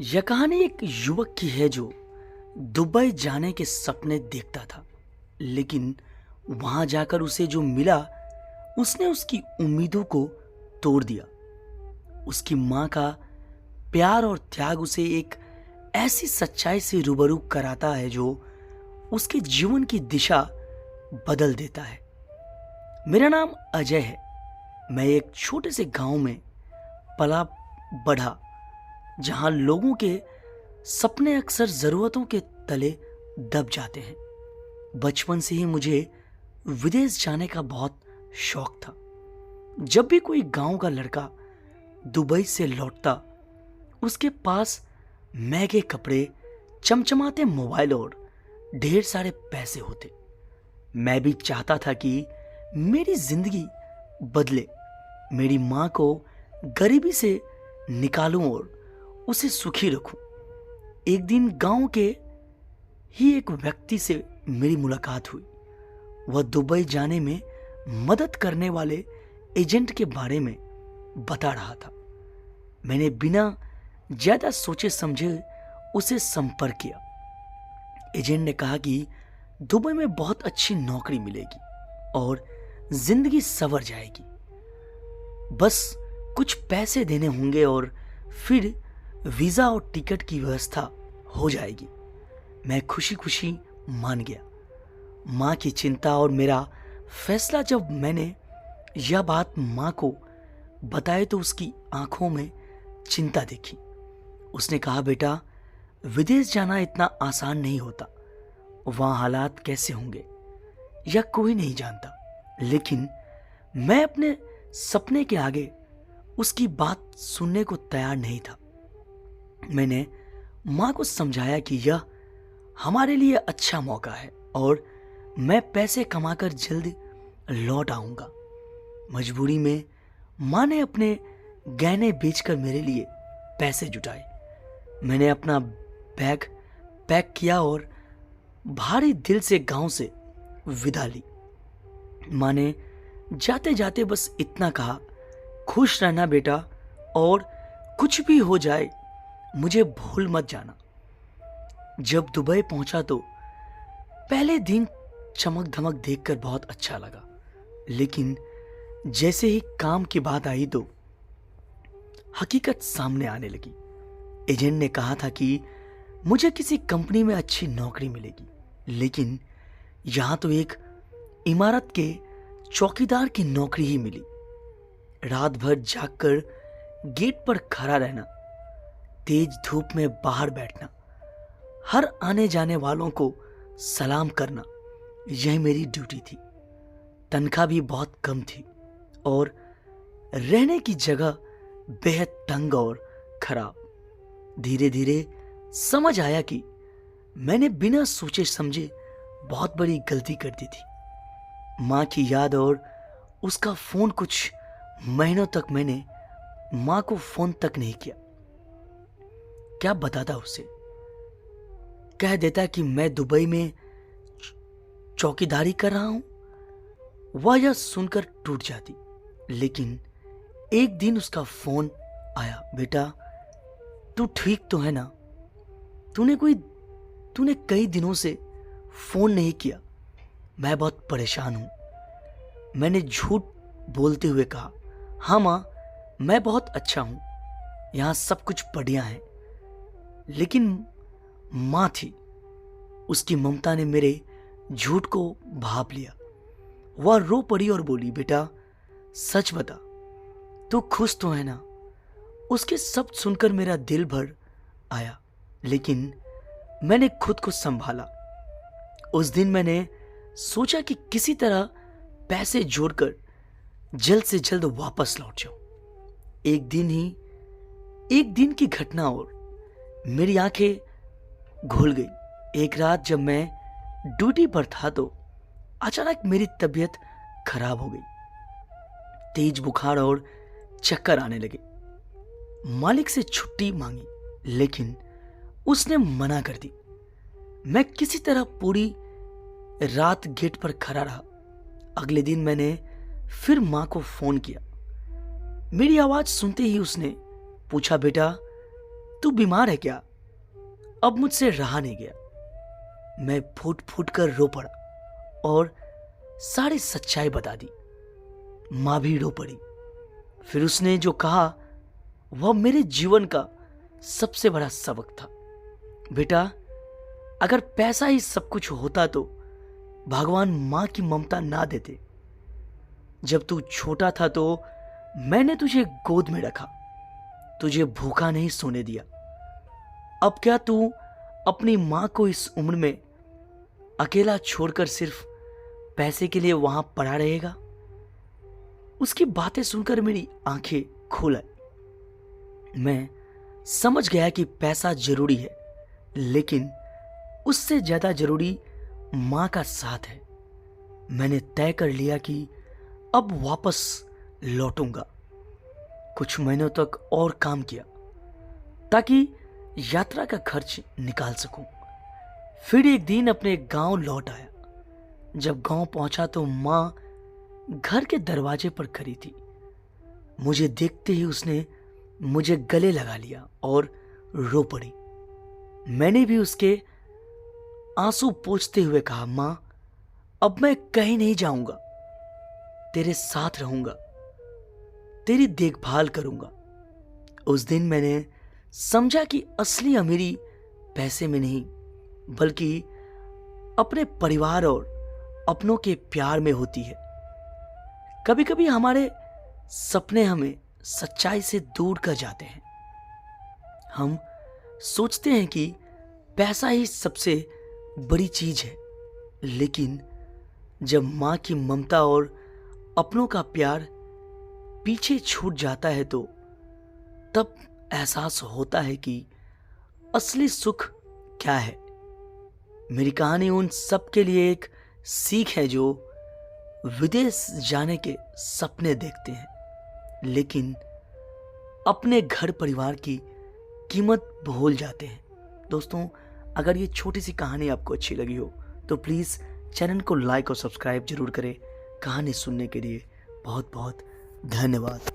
यह कहानी एक युवक की है जो दुबई जाने के सपने देखता था, लेकिन वहां जाकर उसे जो मिला उसने उसकी उम्मीदों को तोड़ दिया। उसकी मां का प्यार और त्याग उसे एक ऐसी सच्चाई से रूबरू कराता है जो उसके जीवन की दिशा बदल देता है। मेरा नाम अजय है। मैं एक छोटे से गांव में पला बढ़ा, जहां लोगों के सपने अक्सर जरूरतों के तले दब जाते हैं। बचपन से ही मुझे विदेश जाने का बहुत शौक था। जब भी कोई गांव का लड़का दुबई से लौटता, उसके पास महंगे कपड़े, चमचमाते मोबाइल और ढेर सारे पैसे होते। मैं भी चाहता था कि मेरी जिंदगी बदले, मेरी मां को गरीबी से निकालूं और उसे सुखी रखूं। एक दिन गांव के ही एक व्यक्ति से मेरी मुलाकात हुई। वह दुबई जाने में मदद करने वाले एजेंट के बारे में बता रहा था। मैंने बिना ज्यादा सोचे समझे उसे संपर्क किया। एजेंट ने कहा कि दुबई में बहुत अच्छी नौकरी मिलेगी और जिंदगी संवर जाएगी। बस कुछ पैसे देने होंगे और फिर वीजा और टिकट की व्यवस्था हो जाएगी। मैं खुशी खुशी मान गया। मां की चिंता और मेरा फैसला जब मैंने यह बात मां को बताई तो उसकी आंखों में चिंता देखी। उसने कहा, बेटा, विदेश जाना इतना आसान नहीं होता। वहां हालात कैसे होंगे यह कोई नहीं जानता। लेकिन मैं अपने सपने के आगे उसकी बात सुनने को तैयार नहीं था। मैंने मां को समझाया कि यह हमारे लिए अच्छा मौका है और मैं पैसे कमाकर जल्द लौट आऊंगा। मजबूरी में मां ने अपने गहने बेचकर मेरे लिए पैसे जुटाए। मैंने अपना बैग पैक किया और भारी दिल से गांव से विदा ली। मां ने जाते जाते बस इतना कहा, खुश रहना बेटा, और कुछ भी हो जाए मुझे भूल मत जाना। जब दुबई पहुंचा तो पहले दिन चमक धमक देखकर बहुत अच्छा लगा, लेकिन जैसे ही काम की बात आई तो हकीकत सामने आने लगी। एजेंट ने कहा था कि मुझे किसी कंपनी में अच्छी नौकरी मिलेगी, लेकिन यहां तो एक इमारत के चौकीदार की नौकरी ही मिली। रात भर जागकर गेट पर खड़ा रहना, तेज धूप में बाहर बैठना, हर आने जाने वालों को सलाम करना, यह मेरी ड्यूटी थी। तनख्वाह भी बहुत कम थी और रहने की जगह बेहद तंग और खराब। धीरे धीरे समझ आया कि मैंने बिना सोचे समझे बहुत बड़ी गलती कर दी थी। मां की याद और उसका फोन, कुछ महीनों तक मैंने मां को फोन तक नहीं किया। क्या बताता उसे? कह देता कि मैं दुबई में चौकीदारी कर रहा हूं। वह यह सुनकर टूट जाती। लेकिन एक दिन उसका फोन आया, बेटा, तू ठीक तो है ना? तूने कई दिनों से फोन नहीं किया। मैं बहुत परेशान हूं। मैंने झूठ बोलते हुए कहा, हाँ मां, मैं बहुत अच्छा हूं, यहां सब कुछ बढ़िया है। लेकिन मां थी, उसकी ममता ने मेरे झूठ को भाप लिया। वह रो पड़ी और बोली, बेटा, सच बता, तू खुश तो है ना? उसके शब्द सुनकर मेरा दिल भर आया, लेकिन मैंने खुद को संभाला। उस दिन मैंने सोचा कि किसी तरह पैसे जोड़कर जल्द से जल्द वापस लौट जाऊं। एक दिन की घटना और मेरी आंखें घुल गई। एक रात जब मैं ड्यूटी पर था तो अचानक मेरी तबीयत खराब हो गई। तेज बुखार और चक्कर आने लगे। मालिक से छुट्टी मांगी, लेकिन उसने मना कर दी। मैं किसी तरह पूरी रात गेट पर खड़ा रहा। अगले दिन मैंने फिर मां को फोन किया। मेरी आवाज सुनते ही उसने पूछा, बेटा, तू बीमार है क्या? अब मुझसे रहा नहीं गया। मैं फूट फूट कर रो पड़ा और सारी सच्चाई बता दी। माँ भी रो पड़ी। फिर उसने जो कहा वह मेरे जीवन का सबसे बड़ा सबक था। बेटा, अगर पैसा ही सब कुछ होता तो भगवान माँ की ममता ना देते। जब तू छोटा था तो मैंने तुझे गोद में रखा, तुझे भूखा नहीं सोने दिया। अब क्या तू अपनी माँ को इस उम्र में अकेला छोड़कर सिर्फ पैसे के लिए वहां पड़ा रहेगा? उसकी बातें सुनकर मेरी आंखें खुल आई। मैं समझ गया कि पैसा जरूरी है, लेकिन उससे ज्यादा जरूरी मां का साथ है। मैंने तय कर लिया कि अब वापस लौटूंगा। कुछ महीनों तक और काम किया ताकि यात्रा का खर्च निकाल सकूं। फिर एक दिन अपने गांव लौट आया। जब गांव पहुंचा तो मां घर के दरवाजे पर खड़ी थी। मुझे देखते ही उसने मुझे गले लगा लिया और रो पड़ी। मैंने भी उसके आंसू पोंछते हुए कहा, मां, अब मैं कहीं नहीं जाऊंगा, तेरे साथ रहूंगा, तेरी देखभाल करूंगा। उस दिन मैंने समझा कि असली अमीरी पैसे में नहीं, बल्कि अपने परिवार और अपनों के प्यार में होती है। कभी कभी हमारे सपने हमें सच्चाई से दूर कर जाते हैं। हम सोचते हैं कि पैसा ही सबसे बड़ी चीज है, लेकिन जब मां की ममता और अपनों का प्यार पीछे छूट जाता है तो तब एहसास होता है कि असली सुख क्या है। मेरी कहानी उन सब के लिए एक सीख है जो विदेश जाने के सपने देखते हैं, लेकिन अपने घर परिवार की कीमत भूल जाते हैं। दोस्तों, अगर ये छोटी सी कहानी आपको अच्छी लगी हो तो प्लीज़ चैनल को लाइक और सब्सक्राइब जरूर करें। कहानी सुनने के लिए बहुत बहुत धन्यवाद।